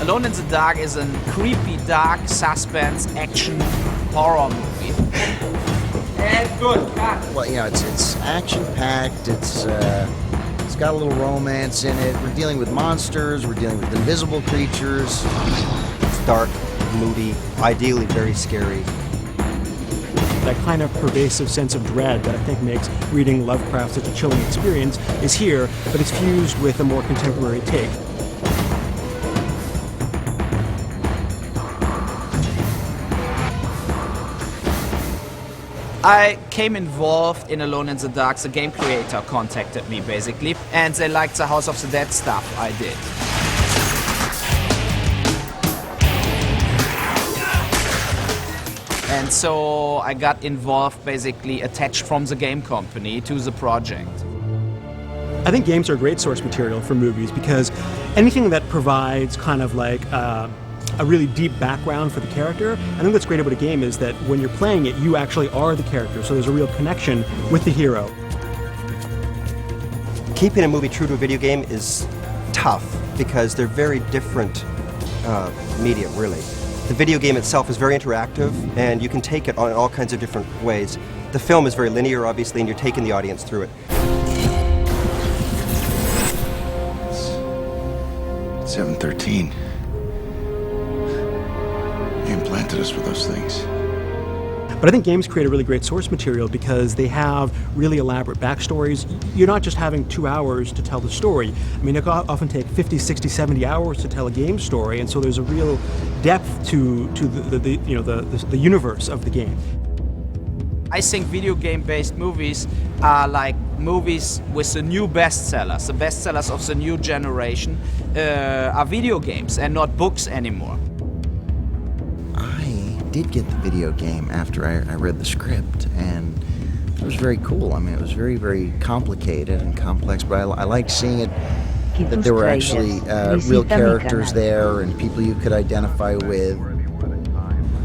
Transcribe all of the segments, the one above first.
Alone in the Dark is a creepy, dark, suspense, action, horror movie. And good. Well, you know, it's action-packed. It's got a little romance in it. We're dealing with monsters. We're dealing with invisible creatures. It's dark, moody, ideally very scary. That kind of pervasive sense of dread that I think makes reading Lovecraft such a chilling experience is here, but it's fused with a more contemporary take. I came involved in Alone in the Dark. The game creator contacted me basically, and they liked the House of the Dead stuff I did. And so I got involved, basically attached from the game company to the project. I think games are great source material for movies because anything that provides kind of like a really deep background for the character, I think what's great about a game is that when you're playing it, you actually are the character, so there's a real connection with the hero. Keeping a movie true to a video game is tough because they're very different medium, really. The video game itself is very interactive, and you can take it on all kinds of different ways. The film is very linear, obviously, and you're taking the audience through it. It's 713. They implanted us with those things. But I think games create a really great source material because they have really elaborate backstories. You're not just having 2 hours to tell the story. I mean, it can often take 50, 60, 70 hours to tell a game story, and so there's a real depth to the universe of the game. I think video game-based movies are like movies with the new bestsellers. The bestsellers of the new generation are video games and not books anymore. I did get the video game after I read the script, and it was very cool. I mean, it was very, very complicated and complex, but I liked seeing it, that there were actually real characters there and people you could identify with.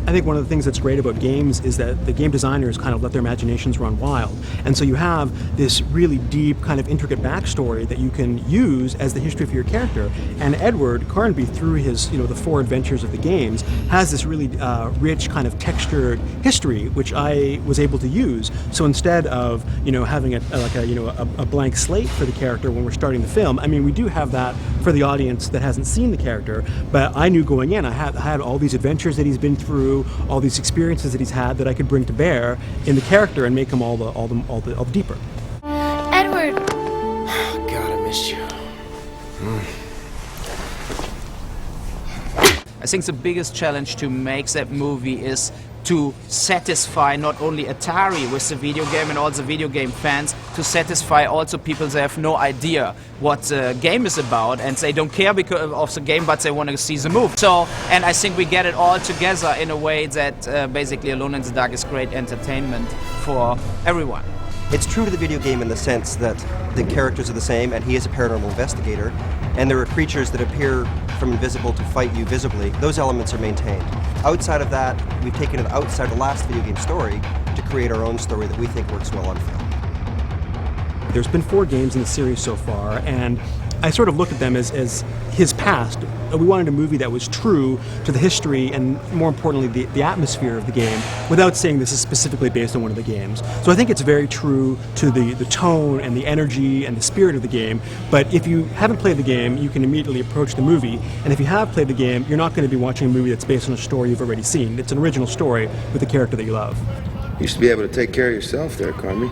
I think one of the things that's great about games is that the game designers kind of let their imaginations run wild. And so you have this really deep, kind of intricate backstory that you can use as the history for your character. And Edward Carnby, through his, the 4 adventures of the games, has this really rich, kind of textured history, which I was able to use. So instead of, having a blank slate for the character when we're starting the film, I mean, we do have that for the audience that hasn't seen the character, but I knew going in, I had all these adventures that he's been through, all these experiences that he's had that I could bring to bear in the character and make them all the deeper. Edward! God, I missed you. I think the biggest challenge to make that movie is to satisfy not only Atari with the video game and all the video game fans, to satisfy also people that have no idea what the game is about and they don't care because of the game, but they want to see the movie. So, and I think we get it all together in a way that basically Alone in the Dark is great entertainment for everyone. It's true to the video game in the sense that the characters are the same, and he is a paranormal investigator, and there are creatures that appear from invisible to fight you visibly. Those elements are maintained. Outside of that, we've taken it outside the last video game story to create our own story that we think works well on film. There's been 4 games in the series so far, and I sort of looked at them as his past. We wanted a movie that was true to the history and, more importantly, the atmosphere of the game, without saying this is specifically based on one of the games. So I think it's very true to the tone and the energy and the spirit of the game, but if you haven't played the game, you can immediately approach the movie, and if you have played the game, you're not going to be watching a movie that's based on a story you've already seen. It's an original story with a character that you love. You used to be able to take care of yourself there, Carmi.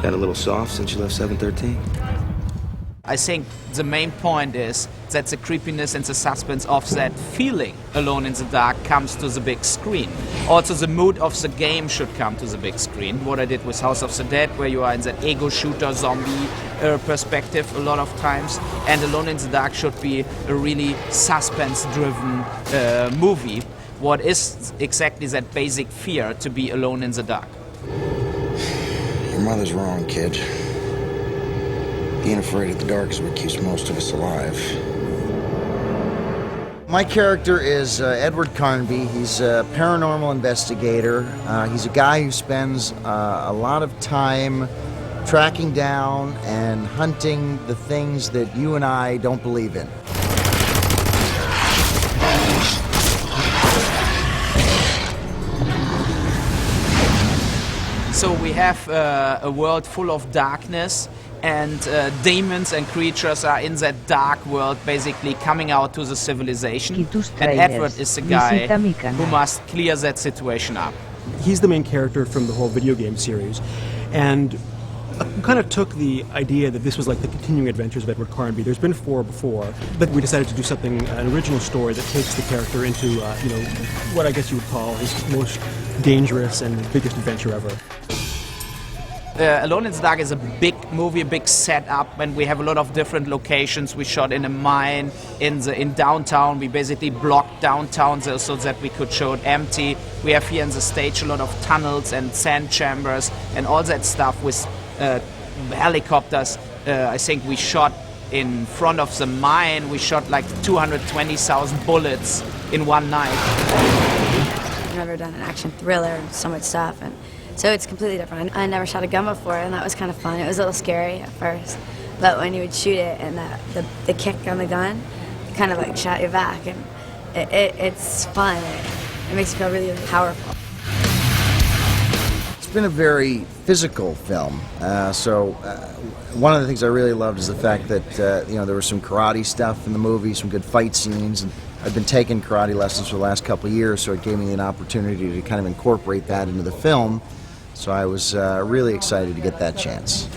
Got a little soft since you left 713. I think the main point is that the creepiness and the suspense of that feeling Alone in the Dark comes to the big screen. Also the mood of the game should come to the big screen. What I did with House of the Dead, where you are in that ego shooter zombie perspective a lot of times, and Alone in the Dark should be a really suspense-driven movie. What is exactly that basic fear to be alone in the dark? Your mother's wrong, kid. Being afraid of the dark is what keeps most of us alive. My character is Edward Carnby. He's a paranormal investigator. He's a guy who spends a lot of time tracking down and hunting the things that you and I don't believe in. So we have a world full of darkness, and demons and creatures are in that dark world, basically coming out to the civilization. And Edward is the guy who must clear that situation up. He's the main character from the whole video game series, and kind of took the idea that this was like the continuing adventures of Edward Carnby. There's been 4 before, but we decided to do something, an original story that takes the character into, you know, what I guess you would call his most dangerous and biggest adventure ever. Alone in the Dark is a big movie, a big setup, and we have a lot of different locations. We shot in a mine, in downtown. We basically blocked downtown so that we could show it empty. We have here in the stage a lot of tunnels and sand chambers and all that stuff with helicopters. I think we shot in front of the mine. We shot like 220,000 bullets in one night. I've never done an action thriller and so much stuff, and so it's completely different. I never shot a gun before, and that was kind of fun. It was a little scary at first, but when you would shoot it and the kick on the gun kind of like shot you back, and it's fun. It makes you feel really, really powerful. It's been a very physical film. One of the things I really loved is the fact that you know, there was some karate stuff in the movie, some good fight scenes, and I've been taking karate lessons for the last couple of years, so it gave me an opportunity to kind of incorporate that into the film. So I was really excited to get that chance.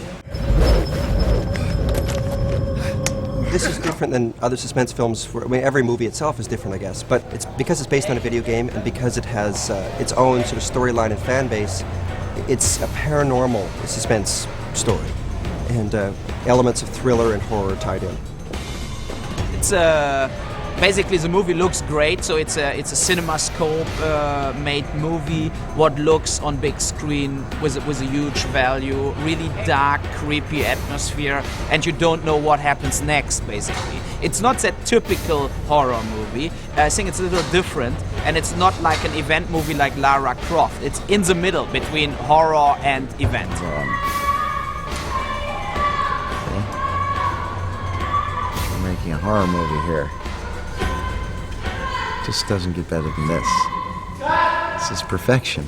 This is different than other suspense films. I mean, every movie itself is different, I guess, but it's because it's based on a video game and because it has its own sort of storyline and fan base. It's a paranormal suspense story, and elements of thriller and horror tied in. It's basically the movie looks great, so it's a CinemaScope made movie. What looks on big screen with a huge value, really dark, creepy atmosphere, and you don't know what happens next. Basically, it's not that typical horror movie. I think it's a little different, and it's not like an event movie like Lara Croft. It's in the middle between horror and event. We're making a horror movie here. Just doesn't get better than this. This is perfection.